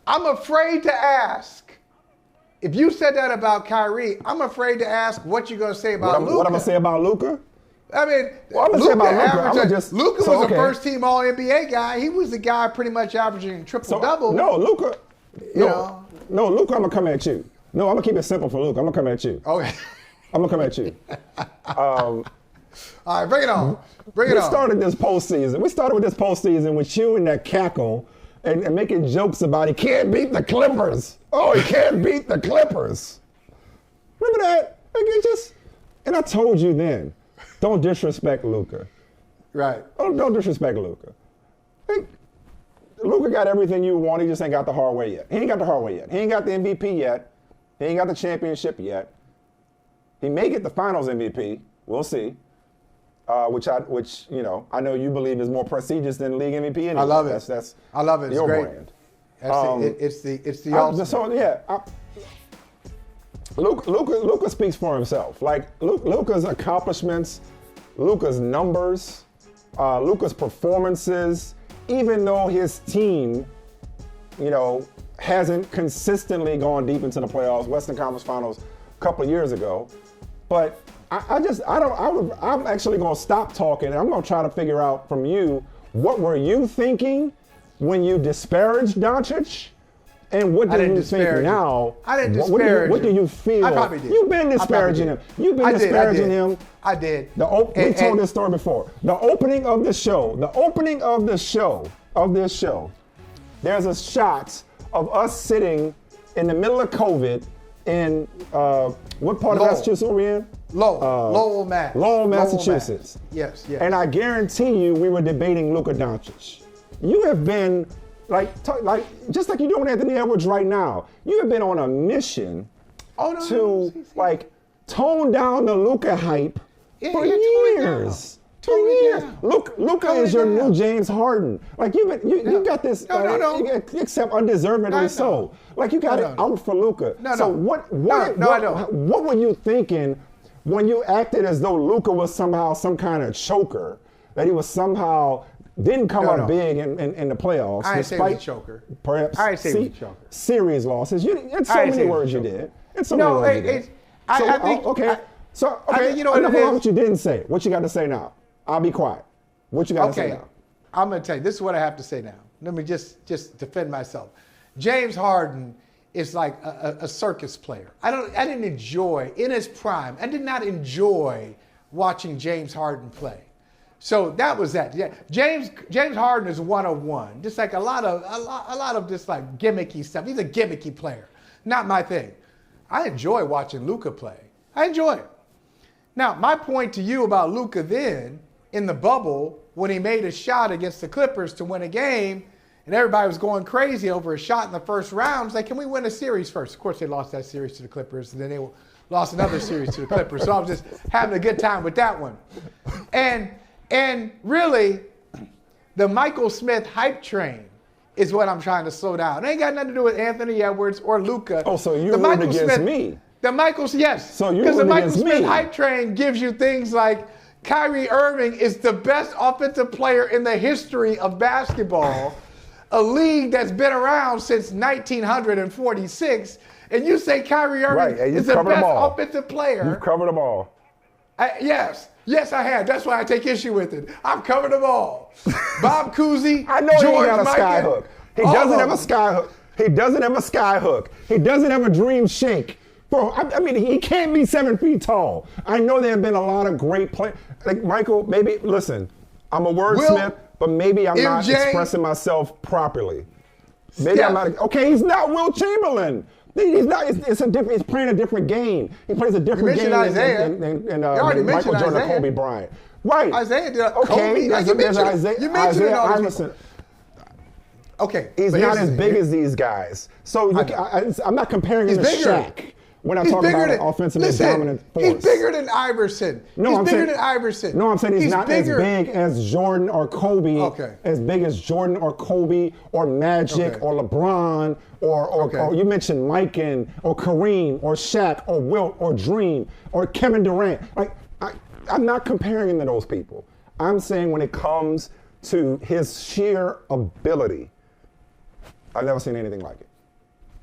I'm afraid to ask. If you said that about Kyrie, I'm afraid to ask what you're going to say about Luka. What I'm going to say about Luka? I mean, Luka was a first-team All-NBA guy. He was the guy pretty much averaging triple-double. Luka, I'm going to come at you. No, I'm going to keep it simple for Luka. I'm going to come at you. Okay. I'm going to come at you. All right, bring it on. We started this postseason. We started with this postseason with you and that cackle and making jokes about he can't beat the Clippers. Oh, he can't beat the Clippers. Remember that? And I told you then, don't disrespect Luka. Right. Don't disrespect Luka. Luka got everything you want. He just ain't got the hard way yet. He ain't got the hard way yet. He ain't got the MVP yet. He ain't got the championship yet. He may get the Finals MVP. We'll see. Which I know you believe is more prestigious than league MVP. Anyway. I love it. I love it. It's your great. Brand. It's the ultimate. So yeah. Luka speaks for himself. Like Luka's accomplishments, Luka's numbers, Luka's performances. Even though his team, hasn't consistently gone deep into the playoffs, Western Conference Finals a couple of years ago, but I'm actually going to stop talking and I'm going to try to figure out from you, what were you thinking when you disparaged Doncic? And what do you think now? I didn't disparage him. What do you feel? I probably did. You've been disparaging him. You've been disparaging him. I did. We told this story before. The opening of this show, there's a shot of us sitting in the middle of COVID in, what part of Massachusetts are we in? Lowell, Mass. Lowell, Massachusetts. Yes. And I guarantee you we were debating Luka Doncic. You have been, just like you're doing Anthony Edwards right now, you have been on a mission to tone down the Luka hype for years. Luka is your new James Harden. You got this, except undeservedly so. You got it out for Luka. So what were you thinking when you acted as though Luka was somehow some kind of choker, that he was somehow didn't come up big in the playoffs? I didn't say he was a choker. Perhaps I didn't say he was a choker. Series losses. In so many words you did. I think you know what you didn't say. What you got to say now? I'll be quiet. What you got to say now? I'm going to tell you. This is what I have to say now. Let me just defend myself. James Harden is like a circus player. I didn't enjoy, in his prime, I did not enjoy watching James Harden play. So that was that. Yeah, James Harden is 101. Just like a lot of just like gimmicky stuff. He's a gimmicky player. Not my thing. I enjoy watching Luka play. I enjoy it. Now, my point to you about Luka then, in the bubble, when he made a shot against the Clippers to win a game, and everybody was going crazy over a shot in the first round, it's like, can we win a series first? Of course, they lost that series to the Clippers, and then they lost another series to the Clippers. So I was just having a good time with that one. And really, the Michael Smith hype train is what I'm trying to slow down. It ain't got nothing to do with Anthony Edwards or Luka. Oh, so you're rooting against me. Yes. So you're because the Michael against Smith me. hype train gives you things like Kyrie Irving is the best offensive player in the history of basketball, a league that's been around since 1946, and you say Kyrie Irving is the best offensive player. You've covered them all. Yes, I have. That's why I take issue with it. I've covered them all. Bob Cousy, I know George he got a Mikan, sky hook. He doesn't have a sky hook. He doesn't have a sky hook. He doesn't have a dream shake. Bro, I mean, he can't be 7 feet tall. I know there have been a lot of great players. Like, Michael, maybe, listen, I'm a wordsmith, but maybe I'm not expressing myself properly. Maybe I'm not. Okay, he's not Will Chamberlain. He's not. It's a different. He's playing a different game. He plays a different game than Michael Jordan or Kobe Bryant. Right. Isaiah did. Okay. There's Isaiah Iverson. Okay. He's not as big as these guys. So I'm not comparing him to Shaq. When I talk about an offensive and dominant force. He's bigger than Iverson. No, he's bigger than Iverson. No, I'm saying he's not bigger. as big as Jordan or Kobe. Okay. As big as Jordan or Kobe or Magic or LeBron or you mentioned Mikan or Kareem or Shaq or Wilt or Dream or Kevin Durant. Like I'm not comparing him to those people. I'm saying when it comes to his sheer ability, I've never seen anything like it.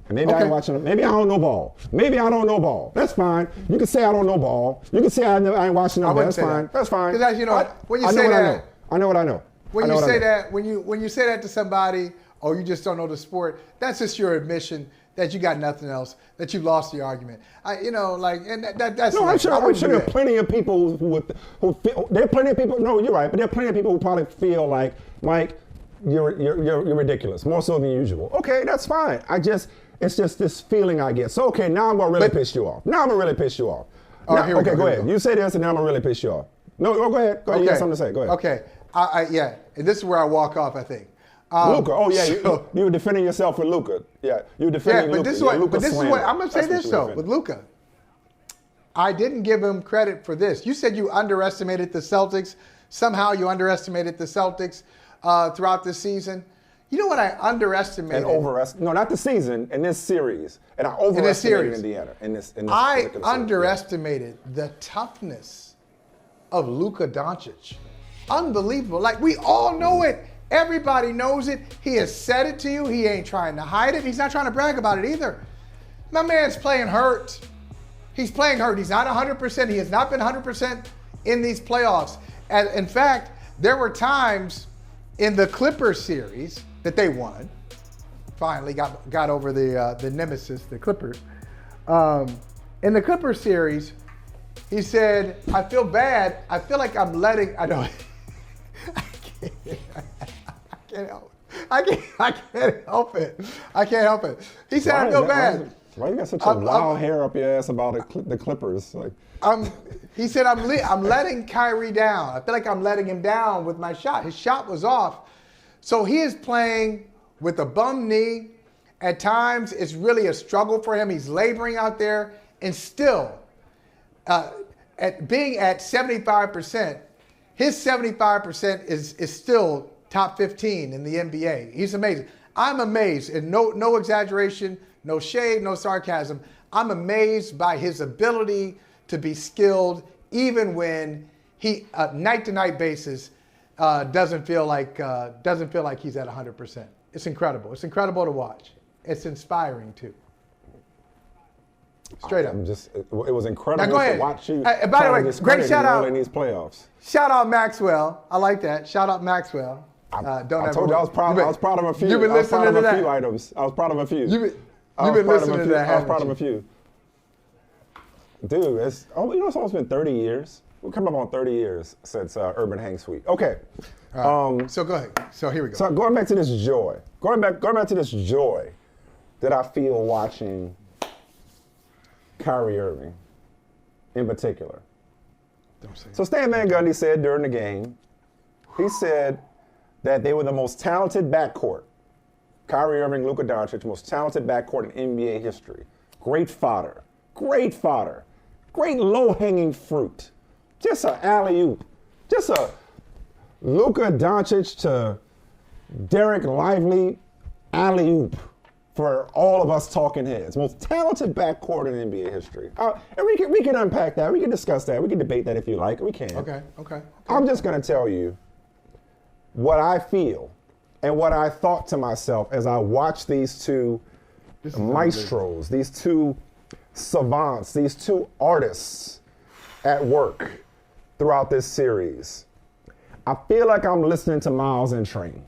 And maybe I ain't watching. Maybe I don't know ball. Maybe I don't know ball. That's fine. You can say I don't know ball. You can say I ain't watching no ball. That's fine. That's fine. Because you know, when you say that, I know what I know. When you say that, when you say that to somebody, or you just don't know the sport, that's just your admission that you got nothing else, that you lost the argument. And that's. No, I'm sure there are plenty of people who feel. There are plenty of people. No, you're right, but there are plenty of people who probably feel like you're ridiculous, more so than usual. Okay, that's fine. It's just this feeling I get. So okay, now I'm gonna really piss you off. Okay, go ahead. You say this, and now I'm gonna really piss you off. No, go ahead. Okay. You got something to say. Go ahead. Okay. Yeah. And this is where I walk off, I think. Luka. Oh yeah, you were defending yourself with Luka. Yeah, you were defending Luka. But this is what I'm gonna say. This though with Luka, I didn't give him credit for this. You said you underestimated the Celtics. Somehow you underestimated the Celtics throughout this season. You know what I underestimated? No, not the season. In this series, and I overestimated Indiana. I underestimated the toughness of Luka Doncic. Unbelievable. Like, we all know it. Everybody knows it. He has said it to you. He ain't trying to hide it. He's not trying to brag about it either. My man's playing hurt. He's playing hurt. He's not 100%. He has not been 100% in these playoffs. And in fact, there were times in the Clippers series that they won. Finally got over the nemesis, the Clippers. In the Clippers series, he said, I feel bad. I feel like I'm letting, I don't, I can't help it. I can't help it. He said, I feel bad. Why you got such a wild hair up your ass about the Clippers? Like, he said, I'm letting Kyrie down. I feel like I'm letting him down with my shot. His shot was off. So he is playing with a bum knee. At times, it's really a struggle for him. He's laboring out there. And still, being at 75%, his 75% is still top 15 in the NBA. He's amazing. I'm amazed, and no exaggeration, no shade, no sarcasm. I'm amazed by his ability to be skilled, even when he, night-to-night basis, doesn't feel like he's at 100%. It's incredible. It's incredible to watch. It's inspiring too. Straight up. It was incredible to watch you. By the way, great shout out in these playoffs. Shout out Maxwell. I like that. Shout out Maxwell. I told you I was proud of a few. You've been listening to that. Items. I was proud of a few. You've been listening to that. I was proud of a few. Dude, it's almost been 30 years. We're coming up on 30 years since Urban Hang Suite. Okay. So go ahead. So here we go. So going back to this joy. Going back to this joy that I feel watching Kyrie Irving in particular. So Stan Van Gundy said during the game, he said that they were the most talented backcourt. Kyrie Irving, Luka Doncic, most talented backcourt in NBA history. Great fodder. Great low-hanging fruit. Just an alley-oop. Just a Luka Doncic to Derek Lively alley-oop for all of us talking heads. Most talented backcourt in NBA history. And we can unpack that. We can discuss that. We can debate that if you like. We can. Okay. I'm just going to tell you what I feel and what I thought to myself as I watched these two maestros, these two savants, these two artists at work throughout this series. I feel like I'm listening to Miles and Train.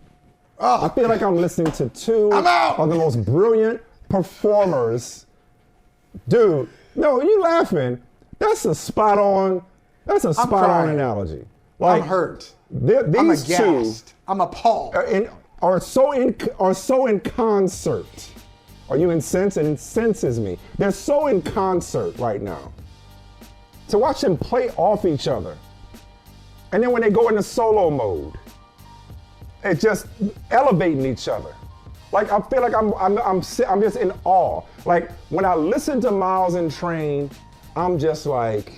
I feel like I'm listening to two of the most brilliant performers. Dude, no, you laughing. That's a spot on analogy. Like, I'm hurt. I'm aghast. I'm appalled. Are so in concert. Are you incensed? It incenses me. They're so in concert right now. To watch them play off each other. And then when they go into solo mode, it's just elevating each other. Like, I feel like I'm just in awe. Like, when I listen to Miles and Train, I'm just like,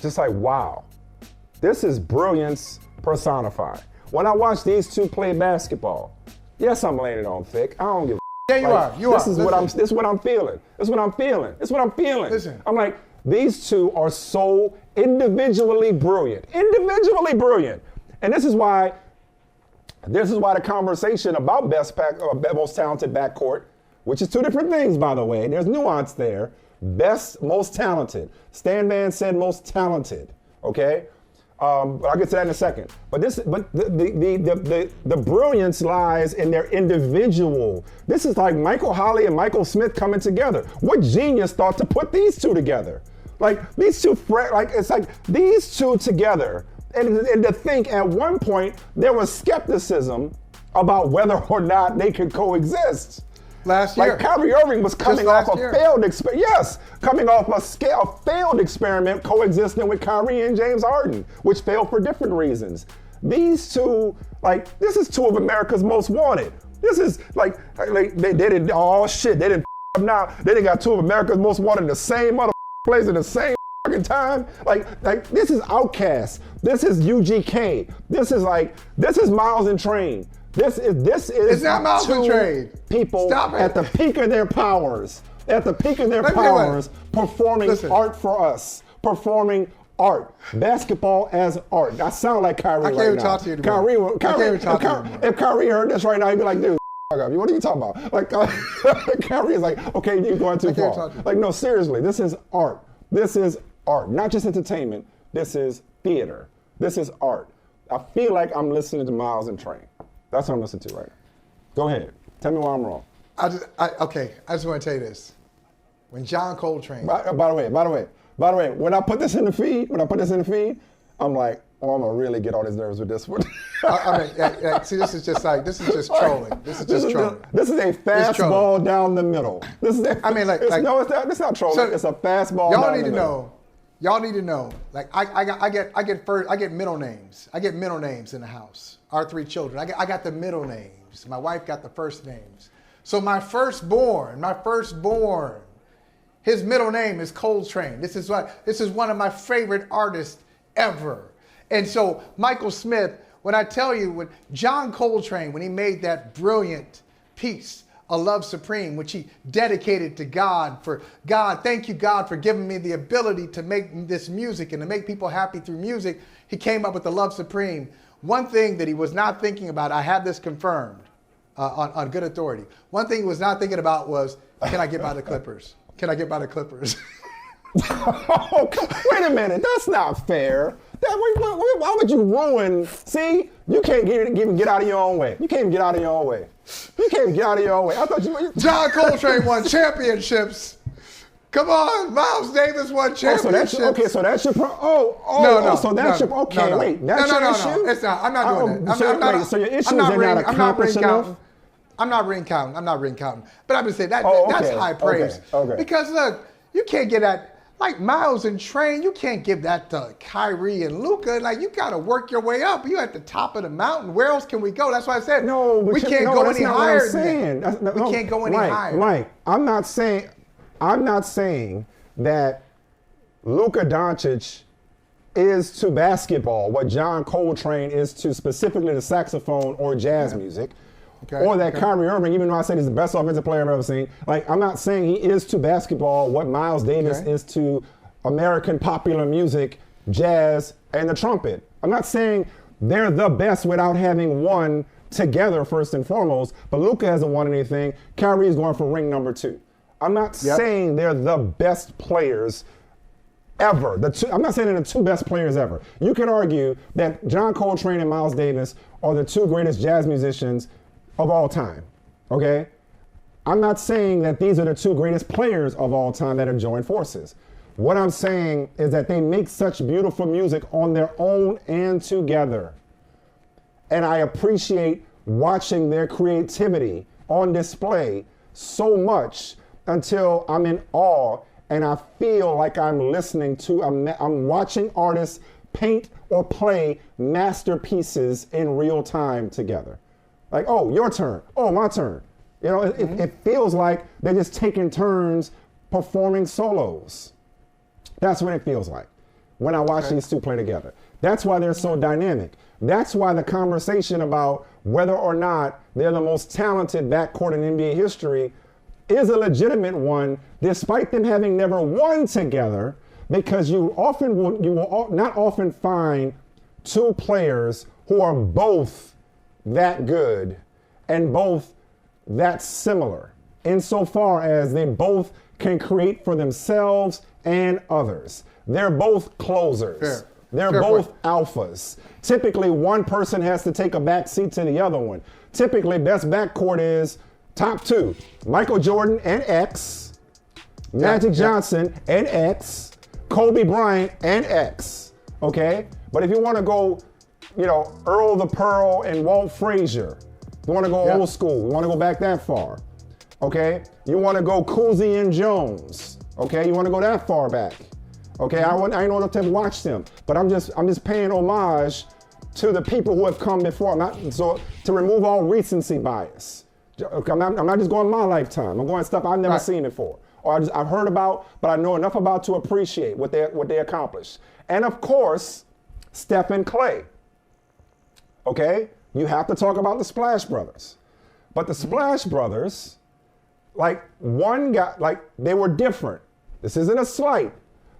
wow. This is brilliance personified. When I watch these two play basketball, yes, I'm laying it on thick. I don't give a yeah, you are. This is what I'm feeling. Listen. I'm like, these two are so individually brilliant. And this is why the conversation about most talented backcourt which is two different things, by the way. There's nuance there. Best, most talented. Stan Van said most talented. Okay, but I'll get to that in a second. But the brilliance lies in their individual. This is like Holley and Michael Smith coming together. What genius thought to put these two together? Like these two, it's like these two together. And to think at one point there was skepticism about whether or not they could coexist. Last year. Like Kyrie Irving was coming off a failed experiment. Yes, coming off a failed experiment coexisting with Kyrie and James Harden, which failed for different reasons. These two, like, this is two of America's most wanted. This is like they didn't, oh shit, they didn't up now. They didn't got two of America's most wanted in the same mother place at the same time. Like this is Outkast. This is UGK. This is Miles and Train. This is it's not Miles and Train. People at the peak of their powers. At the peak of their powers, performing art for us. Performing art. Basketball as art. I sound like Kyrie right now. I can't even talk to you anymore. If Kyrie heard this right now, he'd be like, dude, what are you talking about? Like, Kyrie is like, okay, you're going too far. Like, no, seriously, this is art. This is art. Not just entertainment. This is theater. This is art. I feel like I'm listening to Miles and Train. That's what I'm listening to right now. Go ahead. Tell me why I'm wrong. I just want to tell you this. When John Coltrane. By the way, when I put this in the feed, I'm like, oh, I'm gonna really get on his nerves with this one. See, this is just trolling. This is a fastball down the middle. It's not trolling. So it's a fastball down the middle. Y'all need to know. Like I get middle names. I get middle names in the house. Our three children. I got the middle names. My wife got the first names. So my firstborn, his middle name is Coltrane. This is one of my favorite artists ever. And so Michael Smith, when I tell you, when John Coltrane, when he made that brilliant piece, A Love Supreme, which he dedicated to God, thank you, God, for giving me the ability to make this music and to make people happy through music. He came up with The Love Supreme. One thing that he was not thinking about, I have this confirmed on good authority. One thing he was not thinking about was, can I get by the Clippers? Can I get by the Clippers? Wait a minute, that's not fair. Why would you ruin? See, you can't even get out of your own way. You can't even get out of your own way. I thought you. John Coltrane won championships. Come on, Miles Davis won championships. So that's your problem. Wait, that's your issue? It's not. I'm not doing that. So your issue is they're not accomplished enough? I'm not ring counting. But I'm just saying that's high praise. Okay. Because look, you can't get that. Like Miles and Train, you can't give that to Kyrie and Luka. Like, you got to work your way up. You at the top of the mountain. Where else can we go? That's why I said we can't go any higher. We can't go any higher. Mike, I'm not saying that Luka Doncic is to basketball what John Coltrane is to specifically the saxophone or jazz music. Or that Kyrie Irving, even though I said he's the best offensive player I've ever seen, like, I'm not saying he is to basketball what Miles Davis is to American popular music, jazz, and the trumpet. I'm not saying they're the best without having won together first and foremost, but Luka hasn't won anything. Kyrie's going for ring number 2. I'm not saying they're the best players ever. I'm not saying they're the two best players ever. You could argue that John Coltrane and Miles Davis are the two greatest jazz musicians of all time, okay? I'm not saying that these are the two greatest players of all time that have joined forces. What I'm saying is that they make such beautiful music on their own and together. And I appreciate watching their creativity on display so much until I'm in awe and I feel like I'm listening to, I'm watching artists paint or play masterpieces in real time together. Like, oh, your turn. Oh, my turn. You know, it feels like they're just taking turns performing solos. That's what it feels like when I watch these two play together. That's why they're so dynamic. That's why the conversation about whether or not they're the most talented backcourt in NBA history is a legitimate one, despite them having never won together, because you will not often find two players who are both that good and both that similar insofar as they both can create for themselves and others. They're both closers. Fair. They're Fair both point. alphas. Typically, one person has to take a back seat to the other one. Typically, best backcourt is top two. Michael Jordan and X, Magic Johnson and X, Kobe Bryant and X, okay? But if you want to go, Earl the Pearl and Walt Frazier, you want to go old school, you want to go back that far, okay? You want to go Cousy and Jones, okay? You want to go that far back, okay? I ain't old enough to have watched them, but I'm just paying homage to the people who have come before. So to remove all recency bias. I'm not just going my lifetime. I'm going stuff I've never seen before, or I've heard about, but I know enough about to appreciate what they accomplished. And of course, Steph and Clay. Okay, you have to talk about the Splash Brothers, but the Splash Brothers, one guy, they were different. This isn't a slight,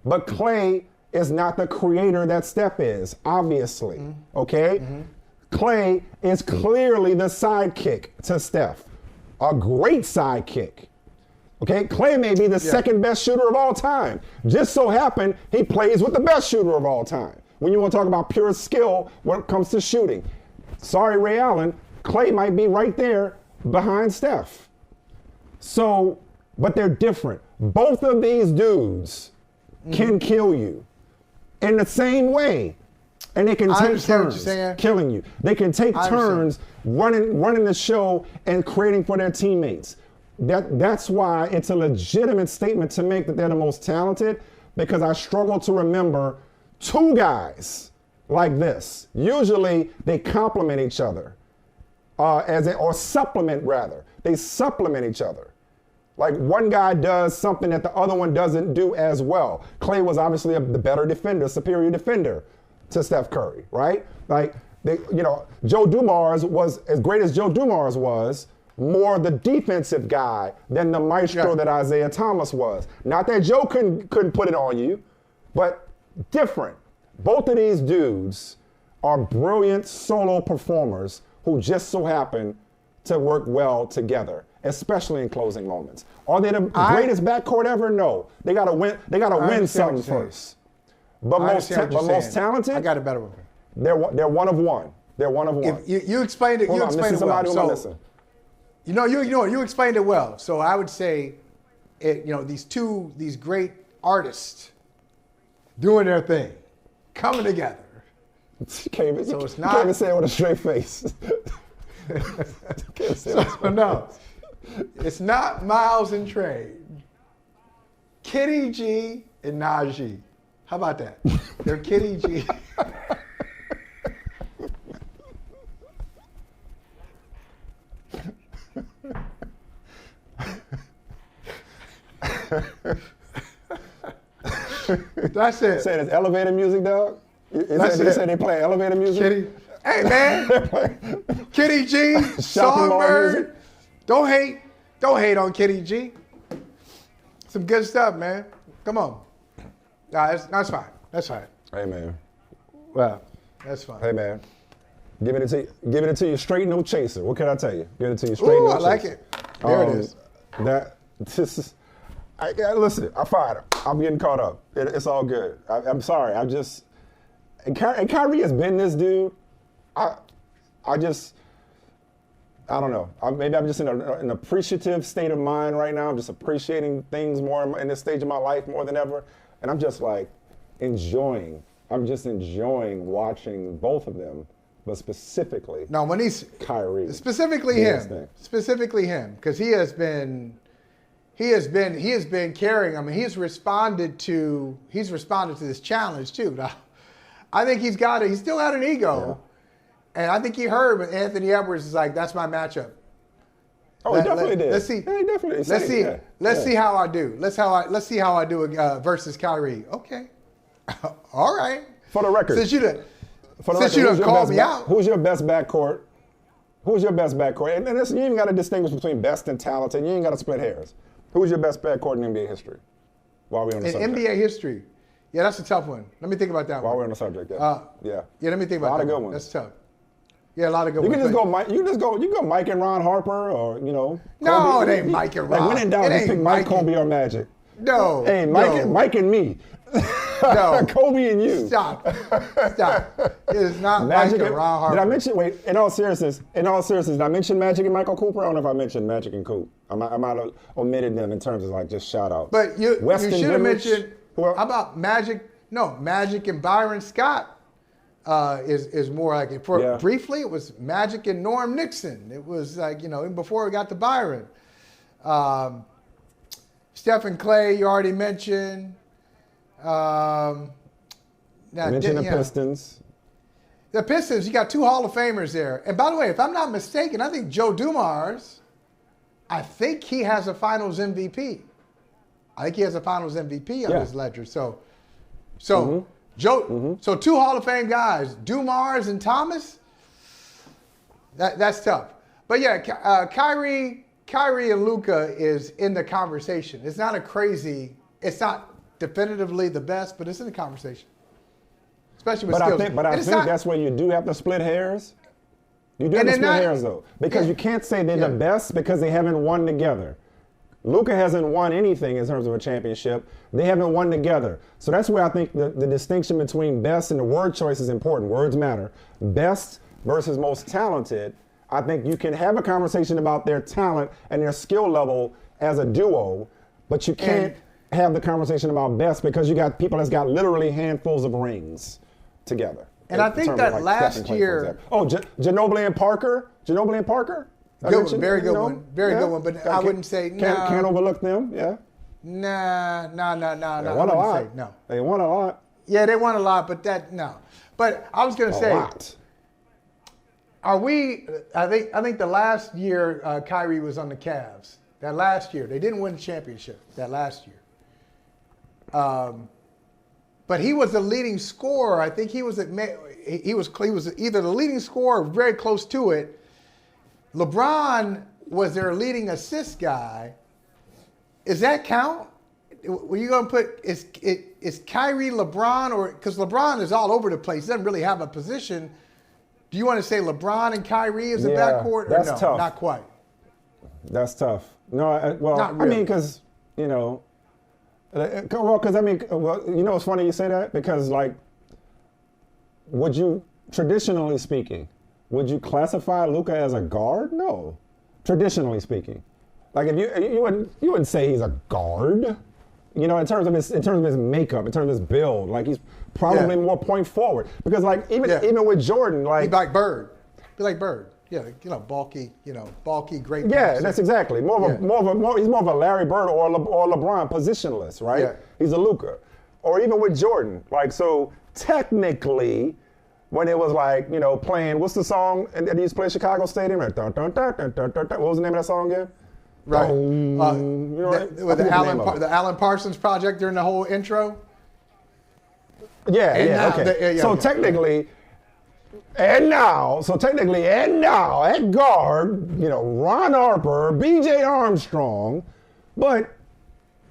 but Clay is not the creator that Steph is, obviously. Okay, Clay is clearly the sidekick to Steph. A great sidekick. Okay, Clay may be the second best shooter of all time. Just so happened he plays with the best shooter of all time. When you want to talk about pure skill when it comes to shooting. Sorry, Ray Allen, Clay might be right there behind Steph. So, but they're different. Both of these dudes can kill you in the same way. And they can take turns killing you. They can take turns running the show and creating for their teammates. That's why it's a legitimate statement to make that they're the most talented, because I struggle to remember two guys like this. Usually they complement each other, or supplement rather. They supplement each other. Like one guy does something that the other one doesn't do as well. Clay was obviously the better defender, superior defender to Steph Curry, right? Joe Dumars was, as great as Joe Dumars was, more the defensive guy than the maestro that Isaiah Thomas was. Not that Joe couldn't put it on you, but different. Both of these dudes are brilliant solo performers who just so happen to work well together, especially in closing moments. Are they the greatest backcourt ever? No. They gotta win. They gotta win something first. But most talented. I got a better one. They're one of one. They're one of one. You explained it. You explained it well. So, you explained it well. So I would say, these great artists doing their thing, coming together. You can't even say it with a straight face. No, it's not Miles and Trey. Kitty G and Najee. How about that? They're Kitty G. That's it. Saying it's elevator music, dog? They say they play elevator music? Kitty. Hey, man. Kitty G, Songbird. Don't hate on Kitty G. Some good stuff, man. Come on. Nah, that's fine. That's fine. Hey, man. Well, that's fine. Hey, man. Giving it to you straight, no chaser. What can I tell you? Giving it to you straight, no chaser. I like it. There it is. Listen, I fired him. I'm getting caught up. It's all good. I'm sorry. And Kyrie has been this dude. I don't know. Maybe I'm just in an appreciative state of mind right now. I'm just appreciating things more in this stage of my life more than ever. And I'm just enjoying watching both of them, but specifically Kyrie. Specifically him, because he has been carrying. I mean, he's responded to this challenge too. Now, I think he's still got an ego. Yeah. And I think he heard when Anthony Edwards is like, that's my matchup. Oh, he definitely did. Let's see. Yeah, he definitely did. Let's see how I do. Let's see how I do versus Kyrie. Okay. All right. For the record. Since you done called me out. Who's your best backcourt? And listen, you ain't got to distinguish between best and talented. You ain't got to split hairs. Who's your best backcourt in NBA history? While we're on the subject. NBA history. Yeah, that's a tough one. Let me think about that one. While we're on the subject, yeah, let me think about that. A lot of good ones. That's tough. Yeah, a lot of good You ones. can just go Mike. You can go Mike and Ron Harper, or No, Kobe. it ain't Mike and Ron. Like when in doubt, just pick Mike, Kobe, or Magic. No. Hey, no. Mike and me. No. Kobe and you. Stop. It is not Magic Mike and Ron Harper. Did I mention? Wait. In all seriousness, did I mention Magic and Michael Cooper? I don't know if I mentioned Magic and Coop. I might have omitted them in terms of like just shout outs. But you should have mentioned. How about Magic? No, Magic and Byron Scott is more like it. Briefly, it was Magic and Norm Nixon. It was like even before we got to Byron. Stephen Clay, you already mentioned. Mention the Pistons. The Pistons, you got two Hall of Famers there. And by the way, if I'm not mistaken, I think Joe Dumars, I think he has a Finals MVP. I think he has a Finals MVP on his ledger. So Joe, so two Hall of Fame guys, Dumars and Thomas. That's tough. But yeah, Kyrie and Luka is in the conversation. It's not it's not definitively the best, but it's in the conversation. Especially with skills. I think that's where you do have to split hairs. You do have to split hairs though. Because you can't say they're the best because they haven't won together. Luka hasn't won anything in terms of a championship. They haven't won together. So that's where I think the distinction between best and the word choice is important. Words matter. Best versus most talented. I think you can have a conversation about their talent and their skill level as a duo, but you can't have the conversation about best because you got people that's got literally handfuls of rings together. And I think that last year... Ginobili and Parker? Very good one. Very good one, but I wouldn't say... Can't overlook them, yeah? Nah. They won a lot. No. They won a lot. Yeah, they won a lot, but no. But I was going to say... A lot. I think the last year Kyrie was on the Cavs. That last year. They didn't win the championship that last year. But he was the leading scorer. I think he was either the leading scorer or very close to it. LeBron was their leading assist guy. Does that count? Were you going to put is Kyrie LeBron, or because LeBron is all over the place, he doesn't really have a position. Do you want to say LeBron and Kyrie is a backcourt, or that's no? Tough. Not quite. That's tough. No, Not really. I mean, because it's funny you say that because traditionally speaking, would you classify Luka as a guard? No, traditionally speaking, like if you wouldn't say he's a guard, in terms of his makeup, in terms of his build, like he's probably more point forward because even with Jordan, be like Bird. Yeah, bulky, great. Yeah, passer. that's exactly. He's more of a Larry Bird or LeBron, positionless, right? Yeah. He's a Luka. Or even with Jordan. So technically, when it was playing, what's the song that he used to play at Chicago Stadium? What was the name of that song again? Right. With the Alan Parsons Project during the whole intro? Okay. So technically, at guard, Ron Harper, B.J. Armstrong, but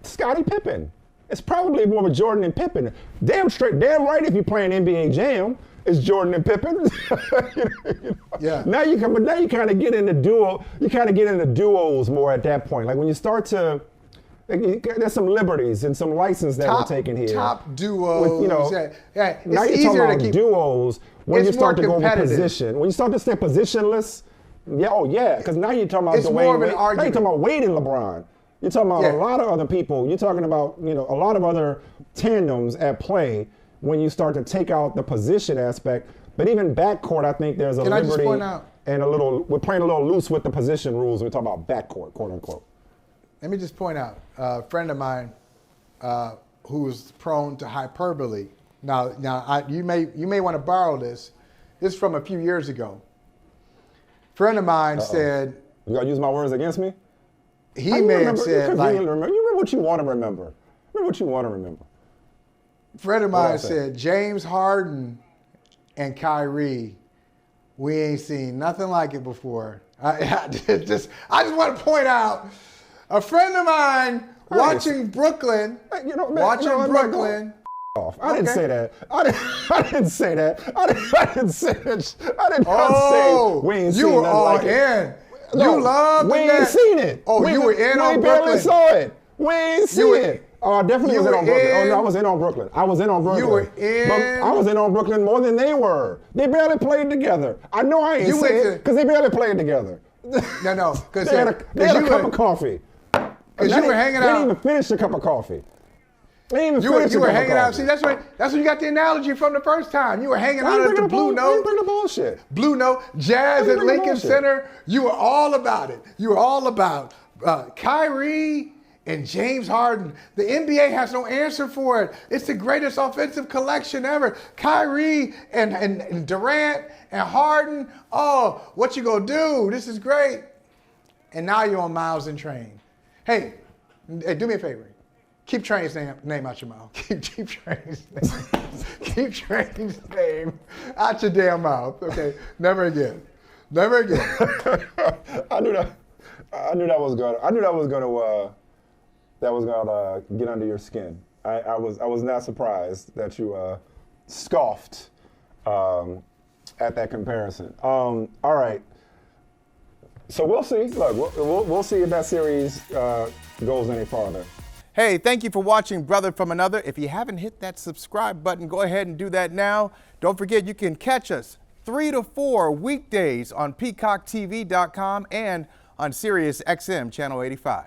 Scottie Pippen. It's probably more of a Jordan and Pippen. Damn right if you're playing NBA Jam, it's Jordan and Pippen. Yeah. Now you kind of get into duo. You kind of get into duos more at that point. Like when you start to, there's some liberties and some license that we're taking here. Top duos. Now you're talking about duos. When you start to go over position, when you start to stay positionless, because now you're talking about it's more of an argument. Now you're talking about Wade and LeBron. You're talking about a lot of other people. You're talking about a lot of other tandems at play when you start to take out the position aspect. But even backcourt, I think there's a liberty I just point out, and we're playing a little loose with the position rules. We're talking about backcourt, quote unquote. Let me just point out a friend of mine who's prone to hyperbole. Now, you may want to borrow this. This is from a few years ago. Friend of mine said, "You gotta use my words against me." He may have said, you remember what you want to remember. Remember what you want to remember. Friend of mine said, James Harden and Kyrie, we ain't seen nothing like it before. I just want to point out, a friend of mine watching Brooklyn, off. I didn't Okay. say that. I didn't say that. I didn't say that. I did not say we ain't you seen were nothing all like it. in. No, You loved we that. ain't seen it. Oh, you were in on We barely Brooklyn. saw it. We ain't seen it. Oh, I definitely you was in were on Brooklyn. Oh, in. no, I was in on Brooklyn. I was in on Brooklyn. You were in. But I was in on Brooklyn more than they were. They barely played together. I know I ain't You went say to- it because they barely played together. No, because They had a cup of coffee. Because you were hanging They out. didn't even finish the cup of coffee. They didn't even You were finish the cup of hanging out. coffee. See, that's when you got the analogy from the first time. You were hanging Why out you at the bringing Blue Why you Note. bring the bullshit? Blue Note, Jazz Why you at bringing Lincoln bullshit? Center. You were all about it. You were all about Kyrie and James Harden. The NBA has no answer for it. It's the greatest offensive collection ever. Kyrie and Durant and Harden. Oh, what you gonna do? This is great. And now you're on Miles and Train. Hey, do me a favor. Keep Train's name out your mouth. Keep Train's name out your damn mouth. Okay, never again. Never again. I knew that was gonna get under your skin. I was not surprised that you scoffed at that comparison. All right. So we'll see. Look, we'll see if that series goes any farther. Hey, thank you for watching Brother from Another. If you haven't hit that subscribe button, go ahead and do that now. Don't forget, you can catch us 3 to 4 weekdays on PeacockTV.com and on Sirius XM Channel 85.